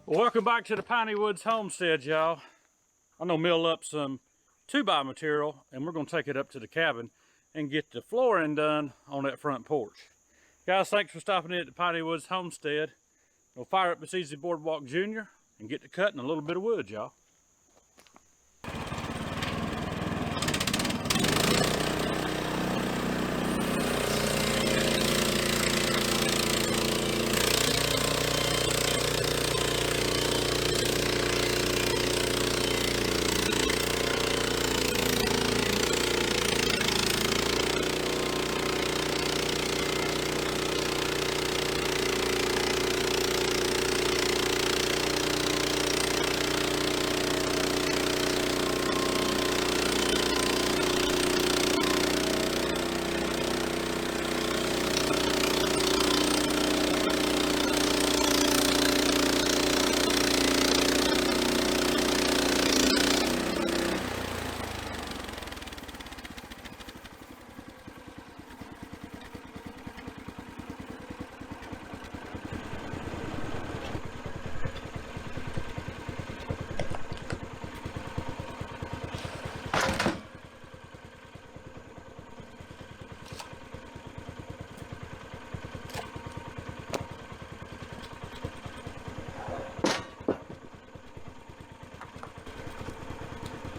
Welcome back to the Piney Woods homestead, y'all. I'm gonna mill up some 2x material and we're gonna take it up to the cabin and get the flooring done on that front porch. Guys, thanks for stopping in at the Piney Woods homestead. We'll fire up this Easy Boardwalk Jr. and get to cutting a little bit of wood, y'all.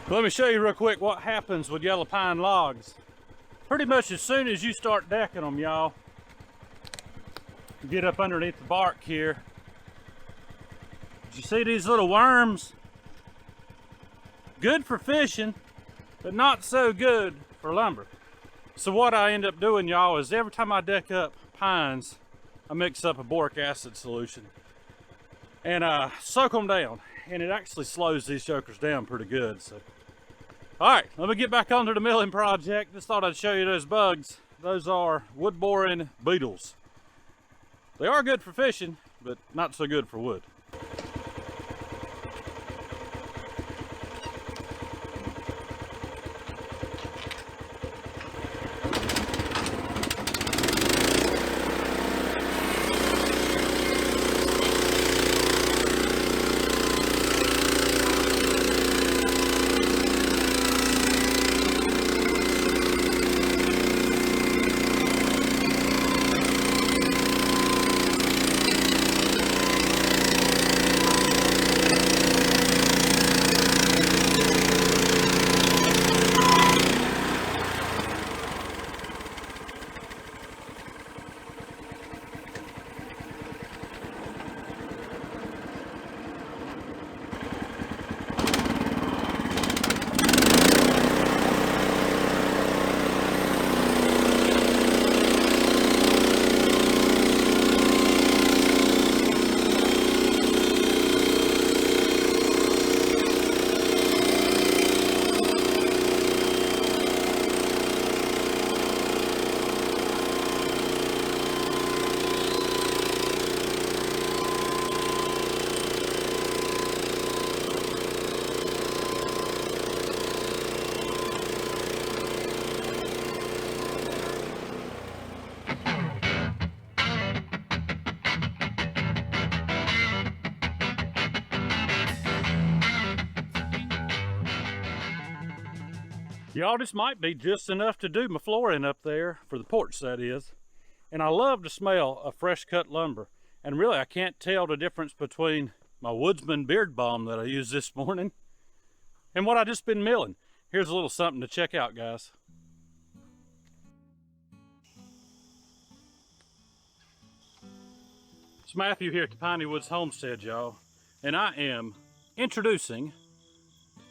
Let me show you real quick what happens with yellow pine logs. Pretty much as soon as you start decking them, y'all, get up underneath the bark here. You see these little worms? Good for fishing, but not so good for lumber. So what I end up doing, y'all, is every time I deck up pines, I mix up a boric acid solution and soak them down, and it actually slows these jokers down pretty good. So, all right, let me get back onto the milling project. Just thought I'd show you those bugs. Those are wood boring beetles. They are good for fishing, but not so good for wood. Y'all, this might be just enough to do my flooring up there, for the porch that is. And I love the smell of fresh cut lumber. And really, I can't tell the difference between my Woodsman beard balm that I used this morning and what I just been milling. Here's a little something to check out, guys. It's Matthew here at the Piney Woods Homestead, y'all. And I am Introducing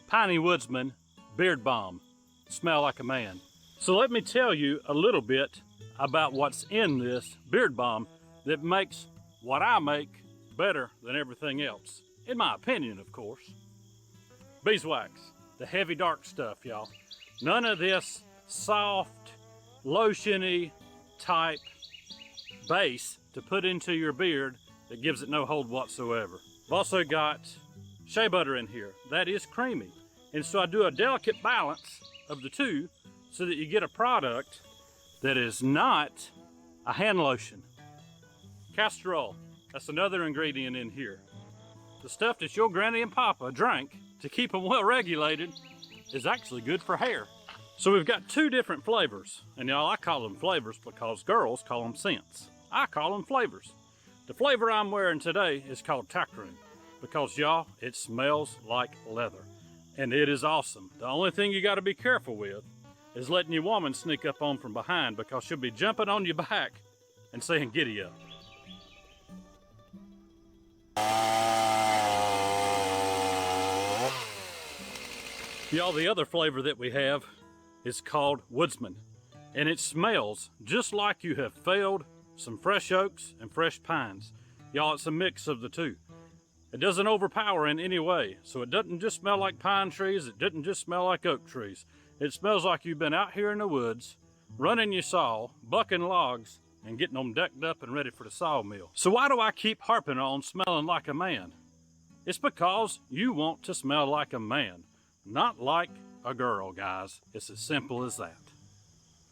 Piney Woodsman Beard Balm. Smell like a man. So let me tell you a little bit about what's in this beard balm that makes what I make better than everything else. In my opinion, of course. Beeswax, the heavy dark stuff, y'all. None of this soft, lotiony type base to put into your beard that gives it no hold whatsoever. I've also got shea butter in here. That is creamy. And so I do a delicate balance of the two so that you get a product that is not a hand lotion. Castor oil, that's another ingredient in here. The stuff that your granny and papa drank to keep them well regulated is actually good for hair. So we've got two different flavors. And y'all, I call them flavors because girls call them scents. I call them flavors. The flavor I'm wearing today is called Tackroom because y'all, it smells like leather. And it is awesome. The only thing you got to be careful with is letting your woman sneak up on from behind because she'll be jumping on your back and saying, "Giddy up." Y'all, the other flavor that we have is called Woodsman. And it smells just like you have felled some fresh oaks and fresh pines. Y'all, it's a mix of the two. It doesn't overpower in any way. So it doesn't just smell like pine trees. It doesn't just smell like oak trees. It smells like you've been out here in the woods, running your saw, bucking logs, and getting them decked up and ready for the sawmill. So why do I keep harping on smelling like a man? It's because you want to smell like a man, not like a girl, guys. It's as simple as that.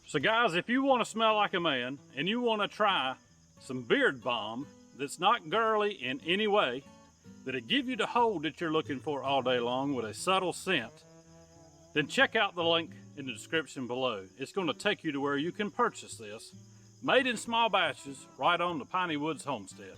So guys, if you want to smell like a man and you want to try some beard balm that's not girly in any way, that'll give you the hold that you're looking for all day long with a subtle scent, then check out the link in the description below. It's going to take you to where you can purchase this, made in small batches, right on the Piney Woods homestead.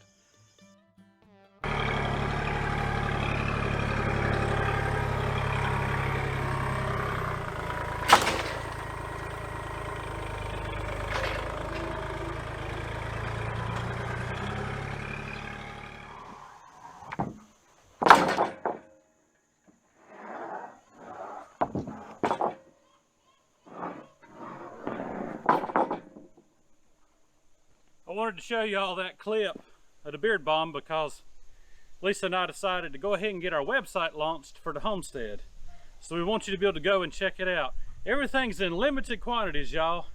I wanted to show you all that clip of the beard balm because Lisa and I decided to go ahead and get our website launched for the homestead. So we want you to be able to go and check it out. Everything's in limited quantities, y'all,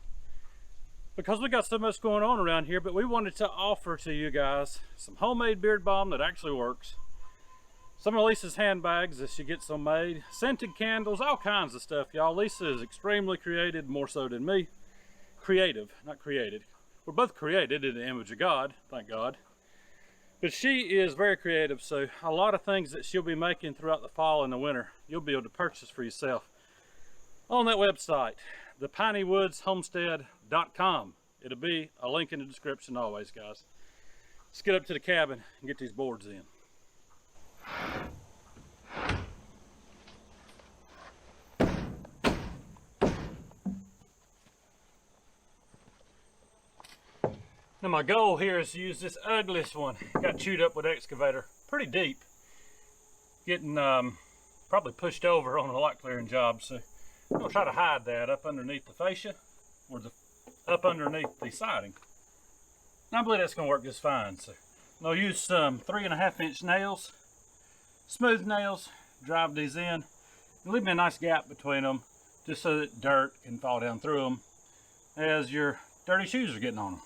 because we got so much going on around here, but we wanted to offer to you guys some homemade beard balm that actually works. Some of Lisa's handbags that she gets them made, scented candles, all kinds of stuff, y'all. Lisa is extremely creative, more so than me. Creative, not created. We're both created in the image of God, thank God. But she is very creative, so a lot of things that she'll be making throughout the fall and the winter, you'll be able to purchase for yourself on that website, thepineywoodshomestead.com. It'll be a link in the description always, guys. Let's get up to the cabin and get these boards in. Now my goal here is to use this ugliest one. Got chewed up with excavator, pretty deep. Getting probably pushed over on a lot clearing job, so I'm gonna try to hide that up underneath the fascia or up underneath the siding. And I believe that's gonna work just fine. So I'll use some 3.5-inch nails, smooth nails, drive these in, and leave me a nice gap between them just so that dirt can fall down through them as your dirty shoes are getting on them.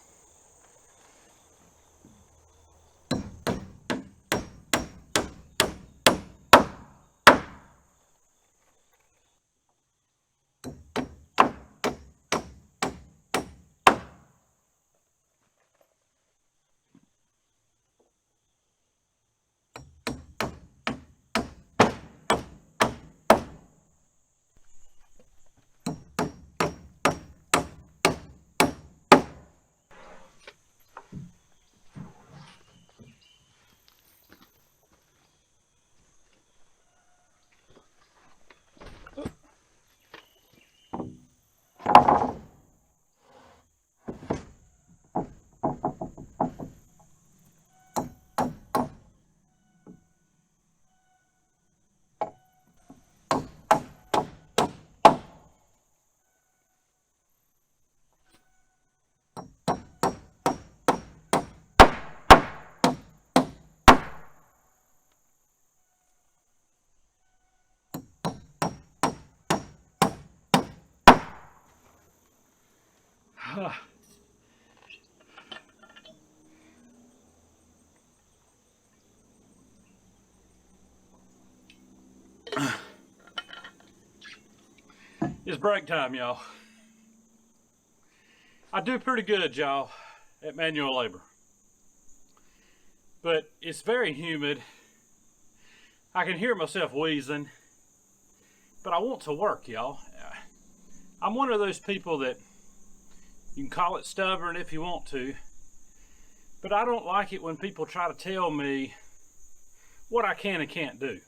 It's break time, y'all. I do pretty good, y'all, at manual labor. But it's very humid. I can hear myself wheezing. But I want to work, y'all. I'm one of those people that you can call it stubborn if you want to. But I don't like it when people try to tell me what I can and can't do.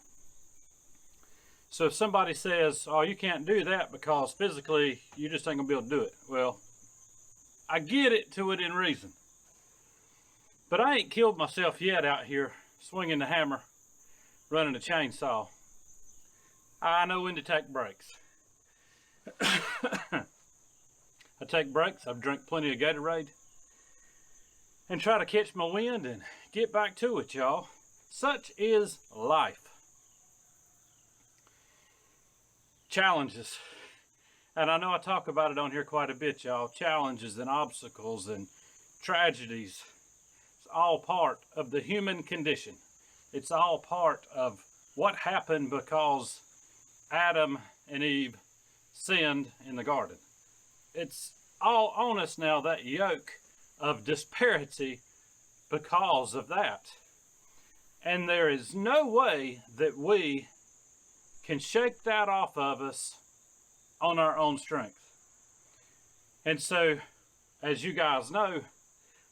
So if somebody says, oh, you can't do that because physically you just ain't gonna be able to do it. Well, I get it to it in reason. But I ain't killed myself yet out here swinging the hammer, running a chainsaw. I know when to take breaks. I take breaks, I've drank plenty of Gatorade, and try to catch my wind and get back to it, y'all. Such is life. Challenges. And I know I talk about it on here quite a bit, y'all. Challenges and obstacles and tragedies. It's all part of the human condition. It's all part of what happened because Adam and Eve sinned in the garden. It's all on us now, that yoke of disparity because of that. And there is no way that we can shake that off of us on our own strength. And so, as you guys know,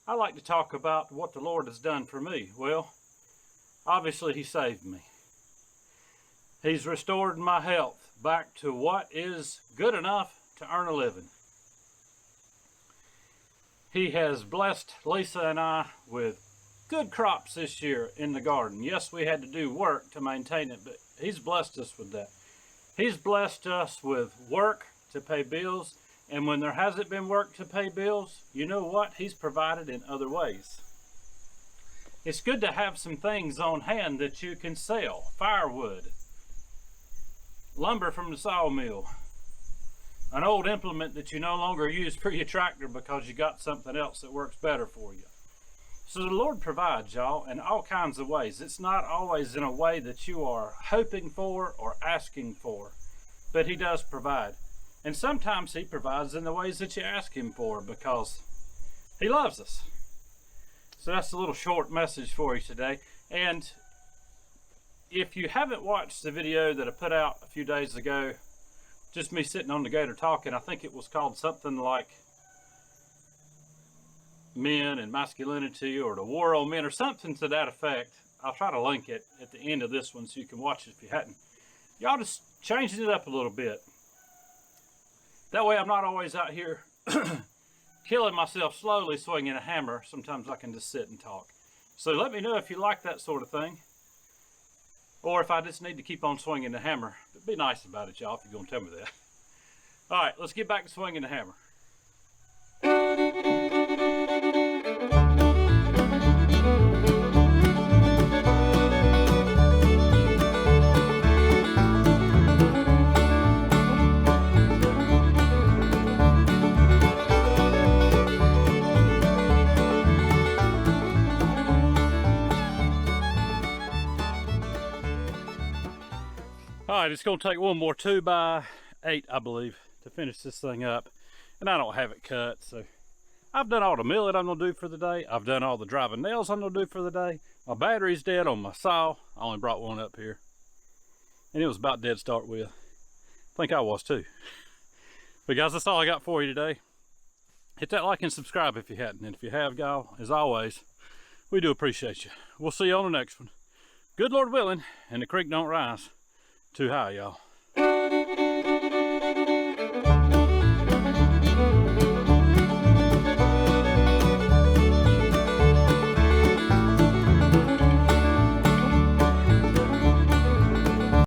I like to talk about what the Lord has done for me. Well, obviously He saved me. He's restored my health back to what is good enough to earn a living. He has blessed Lisa and I with good crops this year in the garden. Yes, we had to do work to maintain it, but He's blessed us with that. He's blessed us with work to pay bills, and when there hasn't been work to pay bills, you know what? He's provided in other ways. It's good to have some things on hand that you can sell. Firewood, lumber from the sawmill, an old implement that you no longer use for your tractor because you got something else that works better for you. So the Lord provides, y'all, in all kinds of ways. It's not always in a way that you are hoping for or asking for, but He does provide. And sometimes He provides in the ways that you ask Him for because He loves us. So that's a little short message for you today. And if you haven't watched the video that I put out a few days ago, just me sitting on the gator talking, I think it was called something like Men and Masculinity, or the War on Men, or something to that effect. I'll try to link it at the end of this one so you can watch it if you hadn't. Y'all just changed it up a little bit. That way I'm not always out here killing myself slowly swinging a hammer. Sometimes I can just sit and talk. So let me know if you like that sort of thing, or if I just need to keep on swinging the hammer. But be nice about it, y'all, if you're going to tell me that. All right, let's get back to swinging the hammer. All right, it's going to take one more 2x8, I believe, to finish this thing up. And I don't have it cut, so I've done all the milling I'm going to do for the day. I've done all the driving nails I'm going to do for the day. My battery's dead on my saw. I only brought one up here. And it was about dead to start with. I think I was too. But guys, that's all I got for you today. Hit that like and subscribe if you hadn't. And if you have, y'all, as always, we do appreciate you. We'll see you on the next one. Good Lord willing, and the creek don't rise too high, y'all.